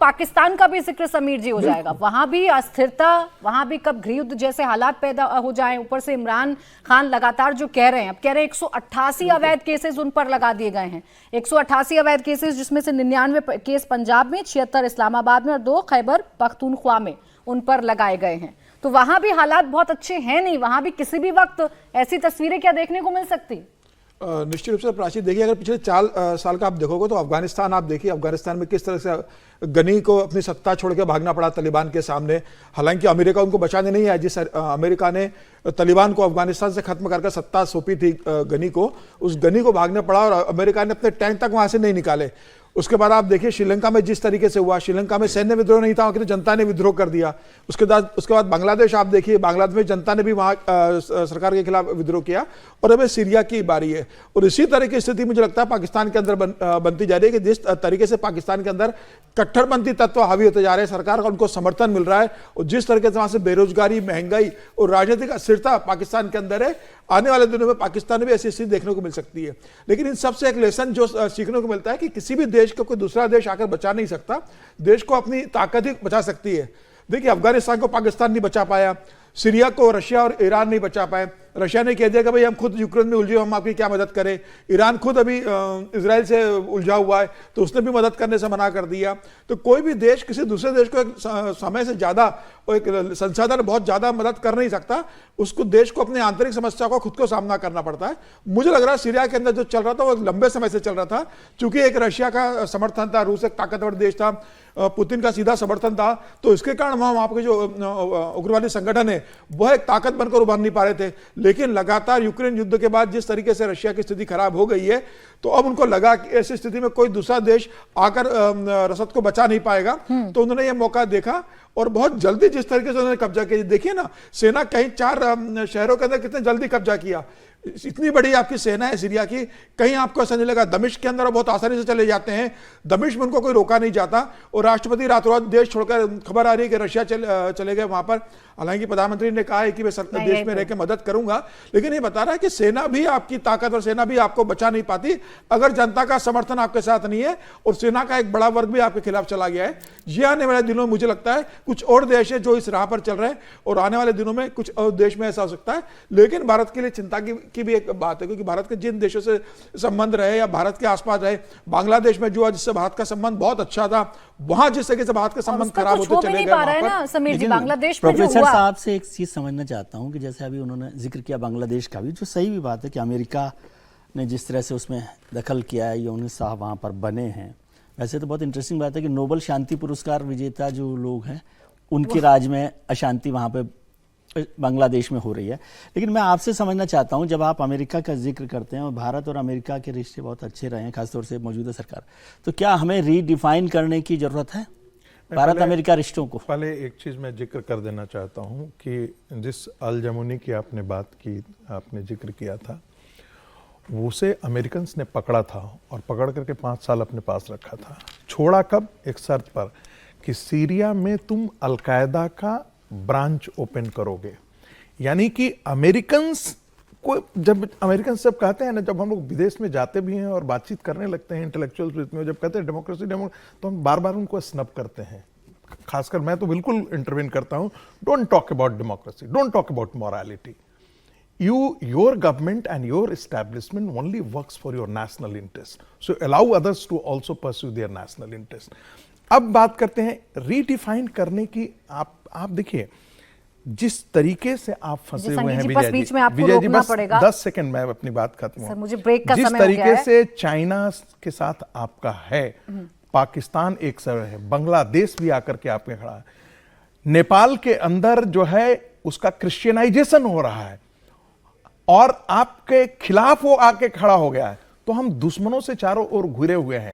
पाकिस्तान का भी जिक्र समीर जी हो जाएगा। वहां भी अस्थिरता, वहां भी कब गृह युद्ध जैसे हालात पैदा हो जाएं, ऊपर से इमरान खान लगातार जो कह रहे हैं, अब कह रहे हैं 188 अवैध केसेस उन पर लगा दिए गए हैं। 188 अवैध केसेस, जिसमें से 99 केस पंजाब में, 76 इस्लामाबाद में और 2 खैबर पख्तूनख्वा में उन पर लगाए गए हैं। तो वहां भी हालात बहुत अच्छे हैं नहीं, वहां भी किसी भी वक्त ऐसी तस्वीरें क्या देखने को मिल सकती? निश्चित रूप से प्राची, देखिए अगर पिछले 4 साल का आप देखोगे तो अफगानिस्तान आप देखिए, अफगानिस्तान में किस तरह से गनी को अपनी सत्ता छोड़ के भागना पड़ा तालिबान के सामने। हालांकि अमेरिका उनको बचाने नहीं आया। जिस अमेरिका ने तालिबान को अफगानिस्तान से खत्म करके सत्ता सौंपी थी गनी को, उस गनी को भागना पड़ा और अमेरिका ने अपने टैंक तक वहां से नहीं निकाले। उसके बाद आप देखिए श्रीलंका में जिस तरीके से हुआ, श्रीलंका में सैन्य विद्रोह नहीं था, वहां की जनता ने विद्रोह कर दिया। उसके बाद बांग्लादेश आप देखिए, बांग्लादेश में जनता ने भी वहां सरकार के खिलाफ विद्रोह किया। और अब सीरिया की बारी है। और इसी तरह की स्थिति मुझे लगता है पाकिस्तान के अंदर बनती जा रही है कि जिस तरीके से पाकिस्तान के अंदर कट्टरपंथी तत्व हावी होते जा रहे हैं, सरकार का उनको समर्थन मिल रहा है, और जिस तरीके से वहां से बेरोजगारी, महंगाई और राजनीतिक अस्थिरता पाकिस्तान के अंदर है, आने वाले दिनों में पाकिस्तान में भी ऐसी स्थिति देखने को मिल सकती है। लेकिन इन सबसे एक लेसन जो सीखने को मिलता है कि किसी भी देश को कोई दूसरा देश आकर बचा नहीं सकता, देश को अपनी ताकत ही बचा सकती है। देखिए अफगानिस्तान को पाकिस्तान नहीं बचा पाया, सीरिया को रशिया और ईरान नहीं बचा पाए। रशिया ने कह दिया कि भाई हम खुद यूक्रेन में उलझे, हम आपकी क्या मदद करें। ईरान खुद अभी इजराइल से उलझा हुआ है, तो उसने भी मदद करने से मना कर दिया। तो कोई भी देश किसी दूसरे देश को एक समय से ज्यादा, एक संसाधन बहुत ज्यादा मदद कर नहीं सकता। उसको देश को अपनी आंतरिक समस्या को खुद को सामना करना पड़ता है। मुझे लग रहा है सीरिया के अंदर जो चल रहा था वो लंबे समय से चल रहा था, क्योंकि एक रशिया का समर्थन था, रूस एक ताकतवर देश था, पुतिन का सीधा समर्थन था, तो इसके कारण वहां के जो उग्रवादी संगठन है वह एक ताकत बनकर उभर नहीं पा रहे थे। लेकिन लगातार यूक्रेन युद्ध के बाद जिस तरीके से रशिया की स्थिति खराब हो गई है, तो अब उनको लगा कि ऐसी स्थिति में कोई दूसरा देश आकर रसद को बचा नहीं पाएगा। तो उन्होंने यह मौका देखा और बहुत जल्दी जिस तरीके से उन्होंने कब्जा किया, देखिए ना, सेना कहीं 4 शहरों के अंदर कितने जल्दी कब्जा किया। इतनी बड़ी आपकी सेना है सीरिया की, कहीं आपको ऐसा नहीं लगा। दमिश्क के अंदर बहुत आसानी से चले जाते हैं, दमिश्क में उनको कोई रोका नहीं जाता। और राष्ट्रपति रातों रात देश छोड़कर, खबर आ रही है कि रशिया चले गए वहां पर। हालांकि प्रधानमंत्री ने कहा है कि मैं देश में रहकर मदद करूंगा, लेकिन ये बता रहा है कि सेना भी आपकी ताकत और सेना भी आपको बचा नहीं पाती अगर जनता का समर्थन आपके साथ नहीं है और सेना का एक बड़ा वर्ग भी आपके खिलाफ चला गया है। ये आने वाले दिनों में मुझे लगता है कुछ और देश है जो इस राह पर चल रहे हैं, और आने वाले दिनों में कुछ और देश में ऐसा हो सकता है। लेकिन भारत के लिए चिंता की भी एक बात है, क्योंकि भारत के जिन देशों से संबंध रहे या भारत के आसपास रहे, बांग्लादेश में जो जिससे भारत का संबंध बहुत अच्छा था, वहां जिस तरीके से भारत के संबंध खराब होते चले गए। समीर जी, बांग्लादेश में प्रोफेसर साहब से एक चीज समझना चाहता हूं कि जैसे अभी उन्होंने जिक्र किया बांग्लादेश का भी, जो सही भी बात है कि अमेरिका ने जिस तरह से उसमें दखल किया है, यूनुस साहब वहां पर बने हैं। वैसे तो बहुत इंटरेस्टिंग बात है कि नोबेल शांति पुरस्कार विजेता जो लोग हैं उनके राज में अशांति वहां पे बांग्लादेश में हो रही है। लेकिन मैं आपसे समझना चाहता हूं, जब आप अमेरिका का जिक्र करते हैं और भारत और अमेरिका के रिश्ते बहुत अच्छे रहे हैं, खासतौर से मौजूदा सरकार, तो क्या हमें रीडिफाइन करने की जरूरत है भारत अमेरिका रिश्तों को? पहले एक चीज मैं जिक्र कर देना चाहता हूं कि जिस अल जमुनी की आपने बात की, आपने जिक्र किया था, उसे अमेरिकन ने पकड़ा था और पकड़ करके 5 साल अपने पास रखा था। छोड़ा कब? एक शर्त पर कि सीरिया में तुम अलकायदा का ब्रांच ओपन करोगे। यानी कि अमेरिकन्स को, जब अमेरिकन सब कहते हैं ना, जब हम लोग विदेश में जाते भी हैं और बातचीत करने लगते हैं इंटेलेक्चुअल्स में, जब कहते हैं डेमोक्रेसी तो हम बार बार उनको स्नब करते हैं। खासकर मैं तो बिल्कुल इंटरवेन करता हूं, don't talk about democracy, don't talk about morality. your government and your establishment only works for your national interest, so allow others to also pursue their national interest. अब बात करते हैं रीडिफाइन करने की। आप देखिए जिस तरीके से आप फंसे हुए हैं विजय जी, बस 10 सेकंड में अपनी बात खत्म हो। मुझे ब्रेक का जिस समय हो गया है। तरीके से चाइना के साथ आपका है, पाकिस्तान एक सर है, बांग्लादेश भी आकर के आपके खड़ा है, नेपाल के अंदर जो है उसका क्रिश्चियनाइजेशन हो रहा है और आपके खिलाफ वो आके खड़ा हो गया है, तो हम दुश्मनों से चारों ओर घिरे हुए हैं।